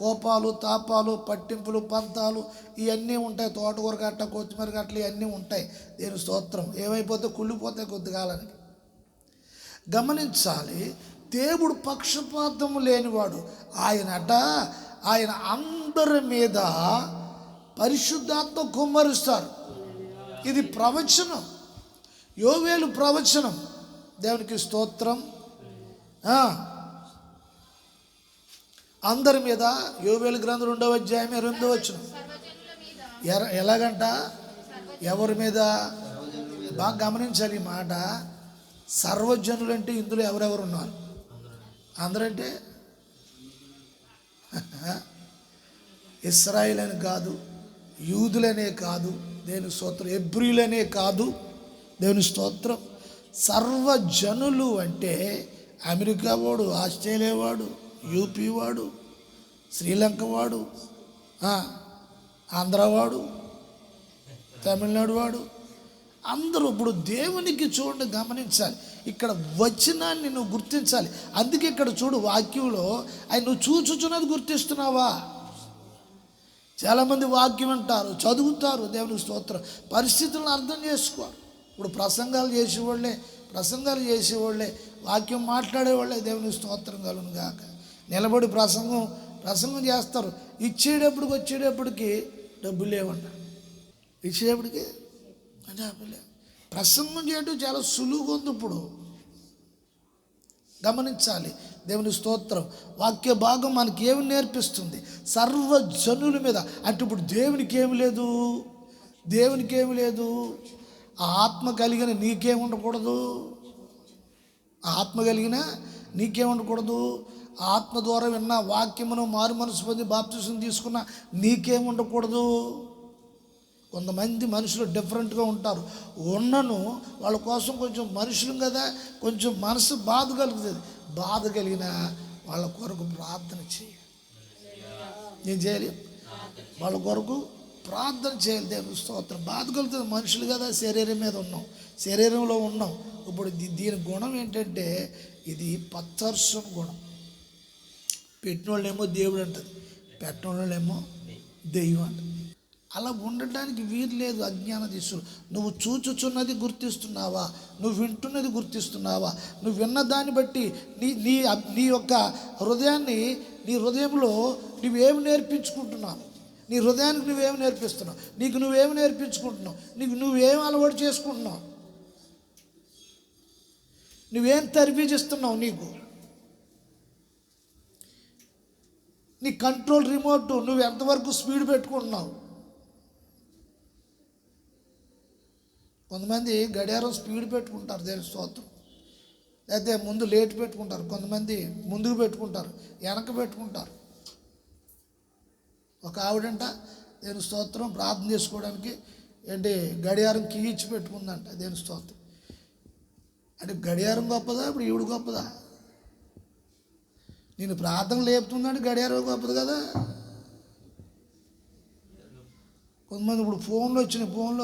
కోపాలు, తాపాలు, పట్టింపులు, పంతాలు ఇవన్నీ ఉంటాయి. తోటకూర గట్ట, కొత్తిమీర గట్టలు ఇవన్నీ ఉంటాయి. దేని స్తోత్రం. ఏమైపోతే కుళ్ళిపోతాయి కొద్ది కాలానికి. గమనించాలి, దేవుడు పక్షపాతం లేనివాడు. ఆయన అందరి మీద పరిశుద్ధాత్మ కుమ్మరిస్తారు. ఇది ప్రవచనం, యోవేలు ప్రవచనం. దేవునికి స్తోత్రం. అందరి మీద. యోవేలు గ్రంథం 2వ అధ్యాయం 2వ వచనం. ఎలాగంట? ఎవరి మీద? బాగా గమనించాలి ఈ మాట. సర్వజనులు అంటే ఇందులో ఎవరెవరు ఉన్నారు? అందరంటే ఇశ్రాయేల్ అని కాదు, యూదులనే కాదు, దేవుని స్తోత్రం, హెబ్రీలనే కాదు, దేవుని స్తోత్రం. సర్వజనులు అంటే అమెరికా వాడు, ఆస్ట్రేలియా వాడు, యూపీ వాడు, శ్రీలంక వాడు, ఆంధ్రవాడు, తమిళనాడు వాడు, అందరూ. ఇప్పుడు దేవునికి చూడండి, గమనించాలి. ఇక్కడ వచనాన్ని నువ్వు గుర్తించాలి. అందుకే ఇక్కడ చూడు వాక్యంలో ఆయన నువ్వు చూచుచున్నది గుర్తిస్తున్నావా? చాలామంది వాక్యం అంటారు, చదువుతారు, దేవునికి స్తోత్రం, పరిస్థితులను అర్థం చేసుకోరు. ఇప్పుడు ప్రసంగాలు చేసేవాళ్ళే వాక్యం మాట్లాడేవాళ్ళే, దేవునికి స్తోత్రం కలుగును గాక. నిలబడి ప్రసంగం చేస్తారు. వచ్చేటప్పటికి డబ్బులు లేవంట. ఇచ్చేటప్పటికి డబ్బులే. ప్రసంగం చేయడం చాలా సులువుగా ఉంది ఇప్పుడు. గమనించాలి. దేవుని స్తోత్రం. వాక్య భాగం మనకి ఏమి నేర్పిస్తుంది? సర్వజనుల మీద. అంటే ఇప్పుడు దేవునికి ఏమి లేదు. ఆ ఆత్మ కలిగిన నీకేముండకూడదు. ఆత్మ ద్వారా విన్న వాక్యమును మారు మనసు పొంది బాప్తిసం తీసుకున్న నీకేముండకూడదు. కొంతమంది మనుషులు డిఫరెంట్గా ఉంటారు. వాళ్ళ కోసం కొంచెం మనుషులు కదా, కొంచెం మనసు బాధ కలుగుతుంది. బాధ కలిగిన వాళ్ళ కొరకు ప్రార్థన చేయాలి. ఏం చేయాలి? వాళ్ళ కొరకు ప్రార్థన చేయాలి. దేవుని స్తోత్రం. బాధ కలుగుతుంది. మనుషులు కదా, శరీరంలో ఉన్నాం. ఇప్పుడు దీని గుణం ఏంటంటే ఇది పచ్చర్షం గుణం. పెట్టిన వాళ్ళేమో దేవుడు అంటది, పెట్టిన వాళ్ళేమో దెయ్యం అంటది. అలా ఉండటానికి వీలు లేదు. అజ్ఞాన దిశలు. నువ్వు చూచుచున్నది గుర్తిస్తున్నావా? నువ్వు వింటున్నది గుర్తిస్తున్నావా? నువ్వు విన్న దాన్ని బట్టి నీ యొక్క హృదయాన్ని, నీ హృదయంలో నువ్వేమి నేర్పించుకుంటున్నావు? నీ హృదయానికి నువ్వేమి నేర్పిస్తున్నావు? నీకు నువ్వేమి నేర్పించుకుంటున్నావు? నువ్వేం అలవాటు చేసుకుంటున్నావు? నువ్వేం తర్బీజిస్తున్నావు? నీ కంట్రోల్ రిమోట్ నువ్వు ఎంతవరకు స్పీడ్ పెట్టుకుంటున్నావు? కొంతమంది గడియారం స్పీడ్ పెట్టుకుంటారు, దేని స్తోత్రం. లేకపోతే ముందు లేట్ పెట్టుకుంటారు. కొంతమంది ముందుకు పెట్టుకుంటారు, వెనక పెట్టుకుంటారు. ఒక ఆవిడంట దేని స్తోత్రం ప్రార్థన చేసుకోవడానికి గడియారం కీ ఇచ్చి పెట్టుకుందంట. దేని స్తోత్రం. అంటే గడియారం గొప్పదా? ఇప్పుడు ఈవిడ గొప్పదా? నేను ప్రార్థన లేపుతుందంటే గడియారం గొప్పది కదా. కొంతమంది ఇప్పుడు ఫోన్లో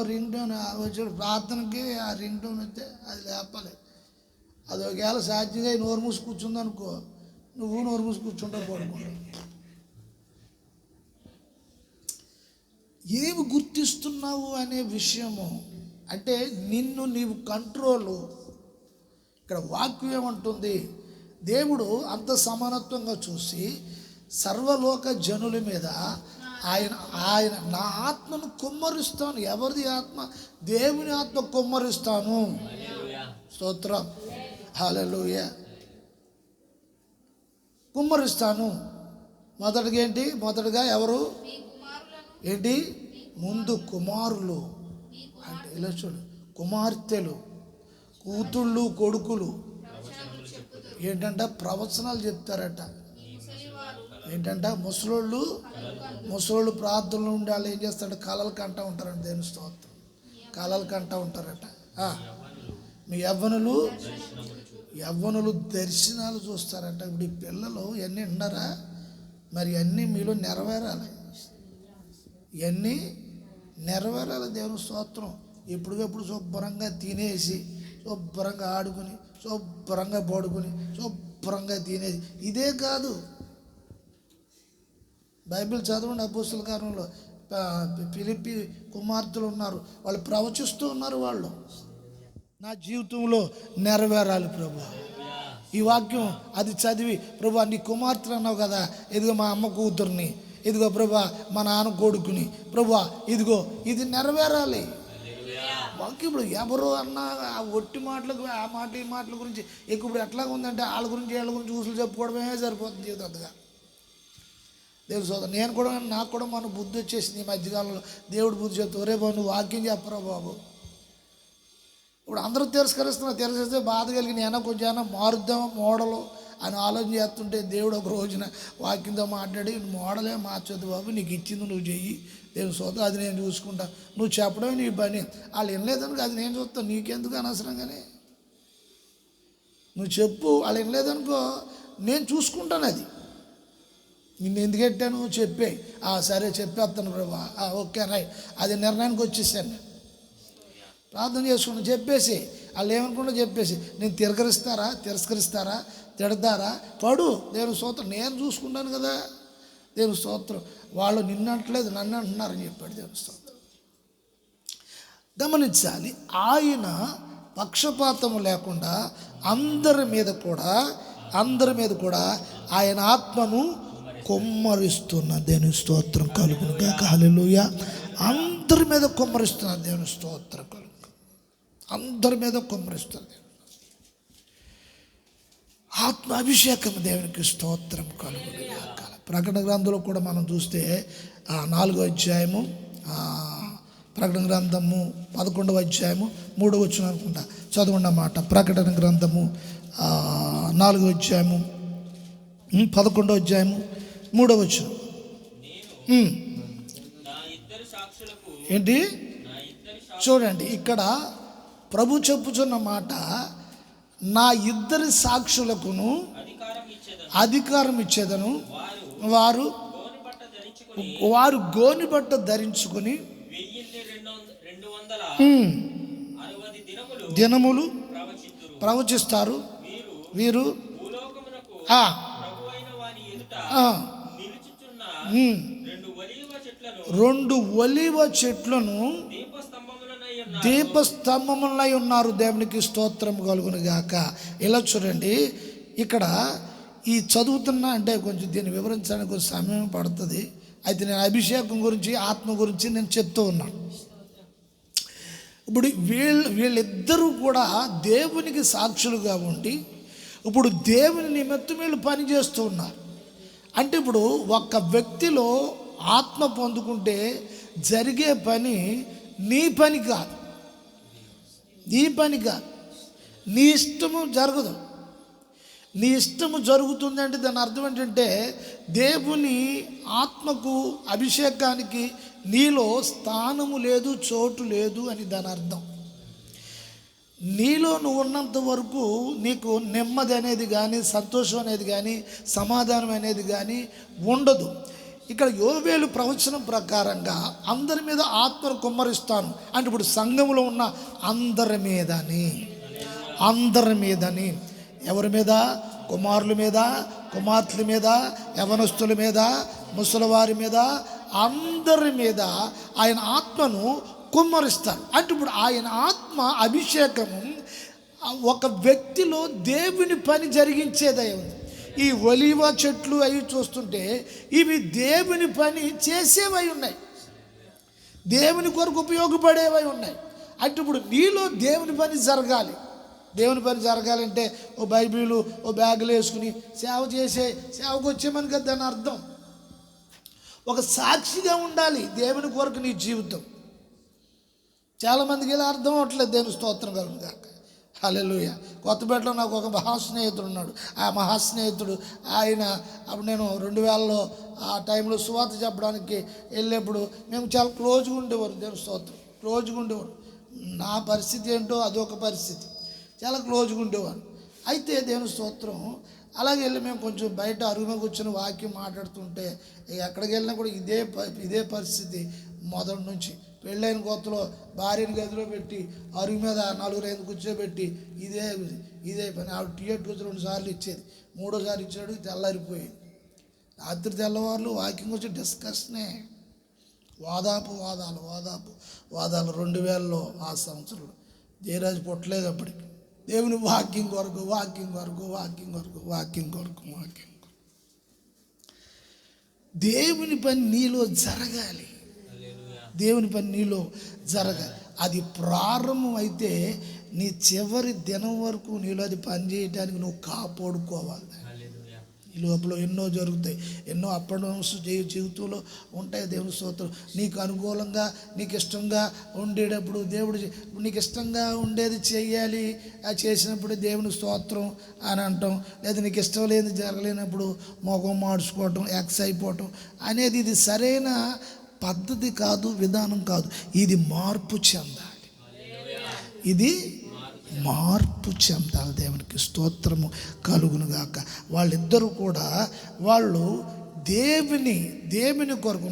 రింగ్ టోన్ వచ్చాడు, ప్రార్థనకి ఆ రింగ్ టోన్ వస్తే అది లేపాలి. అది ఒకవేళ సాధ్యంగా నోరు మూసి కూర్చుందనుకో, నువ్వు నోరు మూసి కూర్చుంటావు, పడుకుంటావు. ఏమి గుర్తిస్తున్నావు అనే విషయము. అంటే నీవు కంట్రోలు. ఇక్కడ వాక్యం ఏమంటుంది? దేవుడు అంత సమానత్వంగా చూసి సర్వలోక జనుల మీద ఆయన నా ఆత్మను కుమ్మరిస్తాను. ఎవరిది ఆత్మ? దేవుని ఆత్మ కుమ్మరిస్తాను. స్తోత్రం. హల్లెలూయా. కుమ్మరిస్తాను. మొదటగా ఎవరు? ముందు కుమారులు. అంటే ఇలా చూడు, కుమార్తెలు, కూతుళ్ళు, కొడుకులు ఏంటంటే ప్రవచనాలు చెప్తారట. ఏంటంట ముసలోళ్ళు ప్రార్థనలో ఉండి వాళ్ళు ఏం చేస్తాడు, కళలు కంటూ ఉంటారంట. దేవుని స్తోత్రం, కళలు కంటూ ఉంటారట. మీ యవ్వనులు దర్శనాలు చూస్తారంట. ఇప్పుడు ఈ పిల్లలు ఇవన్నీ విన్నారా? మరి అన్నీ మీలో నెరవేరాలి, ఇవన్నీ నెరవేరాలి. దేవుని స్తోత్రం. ఎప్పటికప్పుడు శుభ్రంగా తినేసి, శుభ్రంగా ఆడుకుని, శుభ్రంగా పడుకుని, శుభ్రంగా తినేసి ఇదే కాదు. బైబిల్ చదవండి. అపోస్తల కార్యంలో ఫిలిప్పీ కుమార్తెలు ఉన్నారు, వాళ్ళు ప్రవచిస్తూ ఉన్నారు. వాళ్ళు నా జీవితంలో నెరవేరాలి ప్రభు, ఈ వాక్యం అది చదివి, ప్రభు నీ కుమార్తెలు అన్నావు కదా, ఇదిగో మా అమ్మ కూతుర్ని, ఇదిగో ప్రభు మా నాన్న కొడుకుని, ప్రభు ఇదిగో ఇది నెరవేరాలి. వాక్యం ఇప్పుడు ఎవరు అన్నా ఆ ఒట్టి మాటలకు, ఆ మాట ఈ మాటల గురించి ఎక్కువ ఇప్పుడు ఎట్లాగా ఉందంటే వాళ్ళ గురించి వీళ్ళ గురించి ఊసులు చెప్పుకోవడమే సరిపోతుంది జీవితంగా. దేవుడు సోదరు, నాకు కూడా మన బుద్ధి వచ్చేసింది ఈ మధ్యకాలంలో. దేవుడు బుద్ధి చెప్తా, ఒరే బాబు నువ్వు వాక్యం చెప్పరా బాబు. ఇప్పుడు అందరూ తిరస్కరిస్తే బాధ కలిగి నేను కొంచెం మారుద్దామో మోడలు అని ఆలోచన చేస్తుంటే, దేవుడు ఒక రోజున వాక్యంతో మాట్లాడి, మోడలే మార్చొద్దు బాబు, నీకు ఇచ్చింది నువ్వు చెయ్యి, దేవుడు సోదరు అది నేను చూసుకుంటా, నువ్వు చెప్పడమే నీ పని. వాళ్ళు వినలేదనుకో అది నేను చూస్తాను, నీకెందుకు అనవసరంగానే నువ్వు చెప్పు. వాళ్ళు వినలేదనుకో నేను చూసుకుంటాను, అది నిన్ను ఎందుకు పెట్టాను చెప్పే. సరే చెప్పేస్తాను ప్రభా, ఓకే రైట్, అది నిర్ణయానికి వచ్చేసాను. నేను ప్రార్థన చేసుకున్నాను, చెప్పేసి వాళ్ళు ఏమనుకుంటా చెప్పేసి, నేను తిరస్కరిస్తారా, తిడతారా, పడు, దేవుని స్తోత్రం, నేను చూసుకుంటాను కదా. దేవుని స్తోత్రం. వాళ్ళు నిన్నంటలేదు నన్ను అంటున్నారని చెప్పాడు. దేవుని స్తోత్రం. గమనించాలి, ఆయన పక్షపాతము లేకుండా అందరి మీద కూడా ఆయన ఆత్మను కుమ్మరిస్తున్న దేవుని స్తోత్రం కలుగును గాక. హల్లెలూయా. అందరి మీద కుమ్మరిస్తున్న దేవుని స్తోత్రం కలుగు, అందరి మీద కుమ్మరిస్తుంది. ఆత్మ అభిషేకం దేవునికి స్తోత్రం కలుగును గాక. ప్రకటన గ్రంథంలో కూడా మనం చూస్తే 4వ అధ్యాయము, ప్రకటన గ్రంథము 11వ అధ్యాయము 3వ వచనం అనుకుంటా చదవండి అన్నమాట. ప్రకటన గ్రంథము 4వ అధ్యాయము 11వ అధ్యాయము 3వ వచనం. ఏంటి చూడండి, ఇక్కడ ప్రభు చెప్పుచున్న మాట, నా 2 సాక్షులకును అధికారం ఇచ్చేదను, వారు గోని బట్ట ధరించుకొని దినములు ప్రవచిస్తారు. వీరు 2 ఒలీవ చెట్లను దీపస్తంభములై ఉన్నారు. దేవునికి స్తోత్రం కలుగును గాక. ఇలా చూడండి, ఇక్కడ ఈ చదువుతున్నా అంటే కొంచెం దీన్ని వివరించడానికి కొంచెం సమయం పడుతుంది. అయితే నేను అభిషేకం గురించి, ఆత్మ గురించి నేను చెప్తూ ఉన్నాను. ఇప్పుడు వీళ్ళిద్దరూ కూడా దేవునికి సాక్షులుగా ఉండి ఇప్పుడు దేవుని నిమిత్తం వీళ్ళు పని చేస్తూ ఉన్నారు. అంటే ఇప్పుడు ఒక వ్యక్తిలో ఆత్మ పొందుకుంటే జరిగే పని నీ పని కాదు, నీ ఇష్టము జరగదు. నీ ఇష్టము జరుగుతుంది అంటే దాని అర్థం ఏంటంటే దేవుని ఆత్మకు, అభిషేకానికి నీలో స్థానము లేదు, చోటు లేదు అని దాని అర్థం. నీలో నువ్వు ఉన్నంత వరకు నీకు నెమ్మది అనేది కానీ, సంతోషం అనేది కానీ, సమాధానం అనేది కానీ ఉండదు. ఇక్కడ యోవేలు ప్రవచనం ప్రకారంగా అందరి మీద ఆత్మను కుమ్మరిస్తాను అంటే ఇప్పుడు సంఘంలో ఉన్న అందరి మీదని ఎవరి మీద? కుమారుల మీద, కుమార్తెల మీద, యవనస్తుల మీద, ముసలివారి మీద, అందరి మీద ఆయన ఆత్మను కుమ్మరిస్తాను. అంటే ఇప్పుడు ఆయన ఆత్మ అభిషేకము ఒక వ్యక్తిలో దేవుని పని జరిగించేదై ఉంది. ఈ ఒలీవ చెట్లు అవి చూస్తుంటే ఇవి దేవుని పని చేసేవై ఉన్నాయి, దేవుని కొరకు ఉపయోగపడేవై ఉన్నాయి. అంటే ఇప్పుడు నీలో దేవుని పని జరగాలి. దేవుని పని జరగాలంటే ఓ బైబిలు, ఓ బ్యాగులు వేసుకుని సేవకు వచ్చేమని కదా దాని అర్థం. ఒక సాక్షిగా ఉండాలి దేవుని కొరకు నీ జీవితం. చాలామందికి ఇలా అర్థం అవట్లేదు. దేవుని స్తోత్రం కలుగును గాక. హల్లెలూయా. కొత్తపేటలో నాకు ఒక మహాస్నేహితుడు ఉన్నాడు. ఆ మహాస్నేహితుడు ఆయన అప్పుడు నేను 2000లో ఆ టైంలో సువార్త చెప్పడానికి వెళ్ళేప్పుడు మేము చాలా క్లోజ్గా ఉండేవారు. దేవుని స్తోత్రం, క్లోజ్గా ఉండేవారు. నా పరిస్థితి ఏంటో అదొక పరిస్థితి, చాలా క్లోజ్గా ఉండేవారు. అయితే దేవుని స్తోత్రం అలాగే వెళ్ళి మేము కొంచెం బయట అరుగు మీద కూర్చొని వాక్యం మాట్లాడుతుంటే ఎక్కడికి వెళ్ళినా కూడా ఇదే పరిస్థితి మొదటి నుంచి. పెళ్ళైన కొత్తలో భార్యని గదిలో పెట్టి అరుగు మీద 4-5 కూర్చోబెట్టి ఇదే పని. ఆవిడ టీయట్ కూర్చొని 2 సార్లు ఇచ్చేది, 3ఓసారి ఇచ్చాడు, తెల్లారిపోయేది. రాత్రి తెల్లవారులు వాకింగ్ వచ్చి డిస్కషనే, వాదాలు 2000లో ఆ సంవత్సరంలో జయరాజు పుట్టలేదు అప్పటికి. దేవుని వాకింగ్ కొరకు దేవుని పని నీలో జరగాలి. దేవుని పని నీలో జరగాలి. అది ప్రారంభం అయితే నీ చివరి దినం వరకు నీలో అది పని చేయడానికి నువ్వు కాపాడుకోవాలి. ఈ లోపల ఎన్నో జరుగుతాయి, ఎన్నో అప్ అండ్ డౌన్స్ జీవితంలో ఉంటాయి. దేవుని స్తోత్రం. నీకు అనుకూలంగా నీకు ఇష్టంగా ఉండేటప్పుడు దేవుడు నీకు ఇష్టంగా ఉండేది చేయాలి. అది చేసినప్పుడు దేవుని స్తోత్రం అని అంటాం. లేదా నీకు ఇష్టం లేని జరగలేనప్పుడు మొఖం మార్చుకోవటం, ఎక్స్ అయిపోవటం అనేది ఇది సరైన పద్ధతి కాదు, విధానం కాదు. ఇది మార్పు చెందాలి. ఇది మార్పు చెందాలి. దేవునికి స్తోత్రము కలుగునుగాక. వాళ్ళిద్దరూ కూడా వాళ్ళు దేవుని కొరకు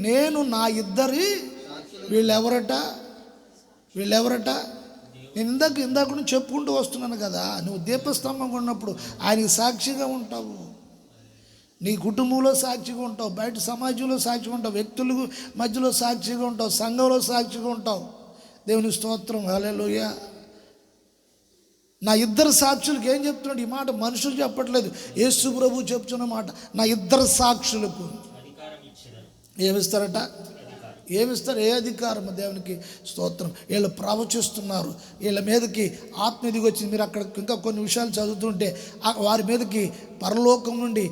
నేను నా ఇద్దరి వీళ్ళెవరట నేను ఇందాక నుంచి చెప్పుకుంటూ వస్తున్నాను కదా. నువ్వు దీపస్తంభంగా ఉన్నప్పుడు ఆయనకి సాక్షిగా ఉంటావు. నీ కుటుంబంలో సాక్షిగా ఉంటావు, బయట సమాజంలో సాక్షిగా ఉంటావు, వ్యక్తుల మధ్యలో సాక్షిగా ఉంటావు, సంఘంలో సాక్షిగా ఉంటావు. దేవుని స్తోత్రం, హల్లెలూయా. నా ఇద్దరు సాక్షులకు ఏం చెప్తున్నాడు? ఈ మాట మనుషులు చెప్పట్లేదు, యేసు ప్రభువు చెప్తున్న మాట. నా ఇద్దరు సాక్షులకు ఏమిస్తారట? ఏమిస్తారు? ఏ అధికారం? దేవునికి స్తోత్రం. వీళ్ళు ప్రవచిస్తున్నారు, వీళ్ళ మీదకి ఆత్మ దిగి వచ్చింది. మీరు అక్కడ ఇంకా కొన్ని విషయాలు చదువుతుంటే వారి మీదకి పరలోకం నుండి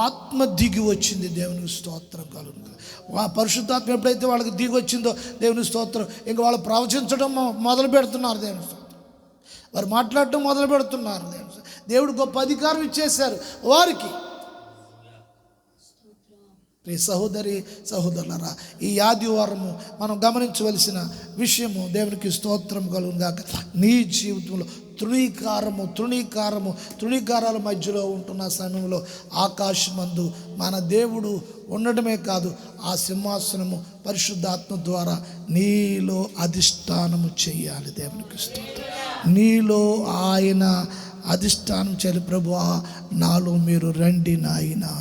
ఆత్మ దిగి వచ్చింది. దేవునికి స్తోత్రం కలుగుతుంది. పరిశుద్ధాత్మ ఎప్పుడైతే వాళ్ళకి దిగి వచ్చిందో దేవుని స్తోత్రం, ఇంకా వాళ్ళు ప్రవచించడం మొదలు పెడుతున్నారు. దేవుని స్తోత్రం. వారు మాట్లాడటం మొదలు పెడుతున్నారు. దేవుడు గొప్ప అధికారం ఇచ్చేశారు వారికి. ప్రియ సహోదరులారా, ఈ ఆదివారము మనం గమనించవలసిన విషయము, దేవునికి స్తోత్రం కలుగుగాక. నీ జీవితంలో తృణీకారాల మధ్యలో ఉంటున్న సమయంలో ఆకాశమందు మన దేవుడు ఉండడమే కాదు, ఆ సింహాసనము పరిశుద్ధాత్మ ద్వారా నీలో అధిష్టానము చేయాలి. దేవునికి స్తోత్రం. నీలో ఆయన అధిష్టానం చేయాలి. ప్రభువా, నాలో మీరు రండి,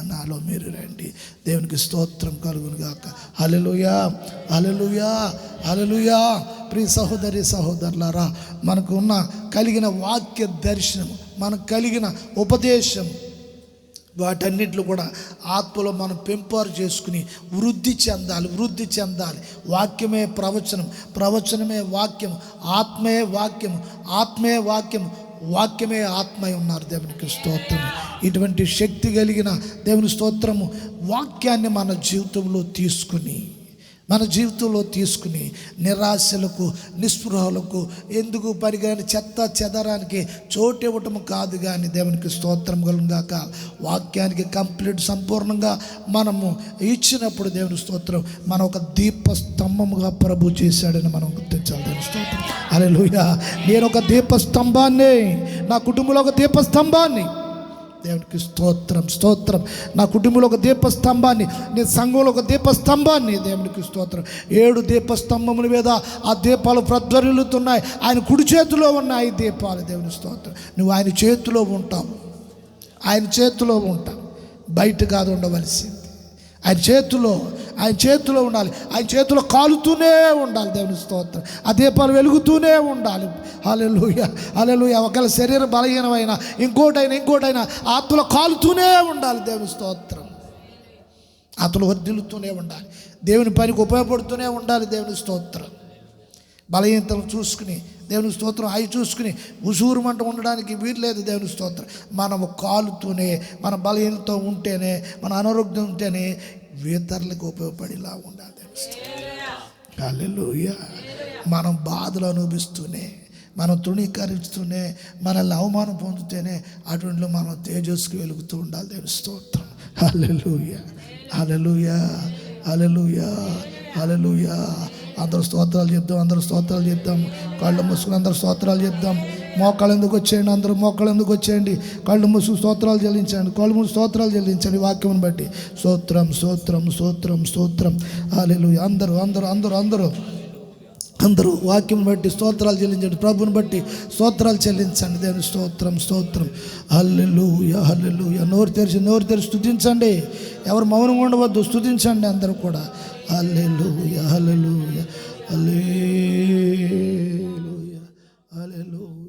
నాలో మీరు రండి. దేవునికి స్తోత్రం కలుగునుగాక. హల్లెలూయా, హల్లెలూయా, హల్లెలూయా. ప్రియ సహోదరులారా, మనకు కలిగిన వాక్య దర్శనము, మనకు కలిగిన ఉపదేశం, వాటన్నిటిలో కూడా ఆత్మలో మనం పెంపారు చేసుకుని వృద్ధి చెందాలి. వాక్యమే ప్రవచనమే వాక్యం, ఆత్మే వాక్యం, వాక్యమే ఆత్మై ఉన్నారు. దేవునికి స్తోత్రం. ఇటువంటి శక్తి కలిగిన దేవుని స్తోత్రము వాక్యాన్ని మన జీవితంలో తీసుకుని నిరాశలకు, నిస్పృహలకు ఎందుకు పరిగాని చెత్త చెదరానికి చోటు ఇవ్వటం కాదు, కానీ దేవునికి స్తోత్రం కలుగుగాక. వాక్యానికి కంప్లీట్ సంపూర్ణంగా మనము ఇచ్చినప్పుడు దేవుని స్తోత్రం మనం ఒక దీపస్తంభముగా ప్రభు చేశాడని మనం గుర్తించాలి. దేవుని స్తోత్రం, హల్లెలూయా. నేను ఒక దీపస్తంభాన్ని, నా కుటుంబంలో ఒక దీపస్తంభాన్ని, దేవునికి స్తోత్రం. నా కుటుంబంలో ఒక దీపస్తంభాన్ని, నీ సంఘంలో ఒక దీపస్తంభాన్ని, దేవునికి స్తోత్రం. 7 దీపస్తంభముల మీద ఆ దీపాలు ప్రజ్వరిల్లుతున్నాయి. ఆయన కుడి చేతిలో ఉన్నాయి దీపాలు. దేవుని స్తోత్రం. నువ్వు ఆయన చేతిలో ఉంటావు, బయట కాదు ఉండవలసింది. ఆయన చేతిలో ఉండాలి. ఆయన చేతిలో కాలుతూనే ఉండాలి. దేవుని స్తోత్రం. ఆ దీపాలు వెలుగుతూనే ఉండాలి. హల్లెలూయా, హల్లెలూయా. ఒకవేళ శరీరం బలహీనమైనా ఇంకోటైనా ఆత్మలో కాలుతూనే ఉండాలి. దేవుని స్తోత్రం. ఆత్మలో వర్ధిల్లుతూనే ఉండాలి. దేవుని పనికి ఉపయోగపడుతూనే ఉండాలి. దేవుని స్తోత్రం. బలహీనతను చూసుకుని, దేవుని స్తోత్రం, అవి చూసుకుని ఉసూరుమంట ఉండడానికి వీల్లేదు. దేవుని స్తోత్రం. మనము కాలుతూనే, మన బలహీనతో ఉంటేనే, మన అనారోగ్యం ఉంటేనే ఇతరులకు ఉపయోగపడేలా ఉండాలి. దేవుని స్తోత్రం. హల్లెలూయా. మనం బాధలు అనుభవిస్తూనే, మనం తృణీకరిస్తూనే, మనల్ని అవమానం పొందుతూనే అటువంటి మనం తేజస్సుకు వెలుగుతూ ఉండాలి. దేవుని స్తోత్రం. హల్లెలూయా, హల్లెలూయా, హల్లెలూయా, హల్లెలూయా. అందరూ స్తోత్రాలు చెప్దాం, అందరూ స్తోత్రాలు చెప్దాం. కళ్ళు మూసుకుని అందరూ స్తోత్రాలు చెప్దాం. మోకాళ్ళు ఎందుకు వచ్చేయండి, అందరూ మోకాళ్ళు ఎందుకు వచ్చేయండి. కళ్ళు మూసుకు స్తోత్రాలు చెల్లించండి, కళ్ళు మూసు స్తోత్రాలు చెల్లించండి. వాక్యమును బట్టి స్తోత్రం, స్తోత్రం, స్తోత్రం, స్తోత్రం. హల్లెలూయా. అందరూ అందరూ అందరూ అందరూ అందరూ వాక్యం బట్టి స్తోత్రాలు చెల్లించండి. ప్రభుని బట్టి స్తోత్రాలు చెల్లించండి. దేవుని స్తోత్రం, స్తోత్రం. హల్లెలూయా, హల్లెలూయా. నోరు తెరిచి స్తుతించండి. ఎవరు మౌనంగా ఉండవద్దు, స్తుతించండి అందరూ కూడా. హల్లెలూయా, హల్లెలూయా, హల్లెలూయా, హల్లెలూయా.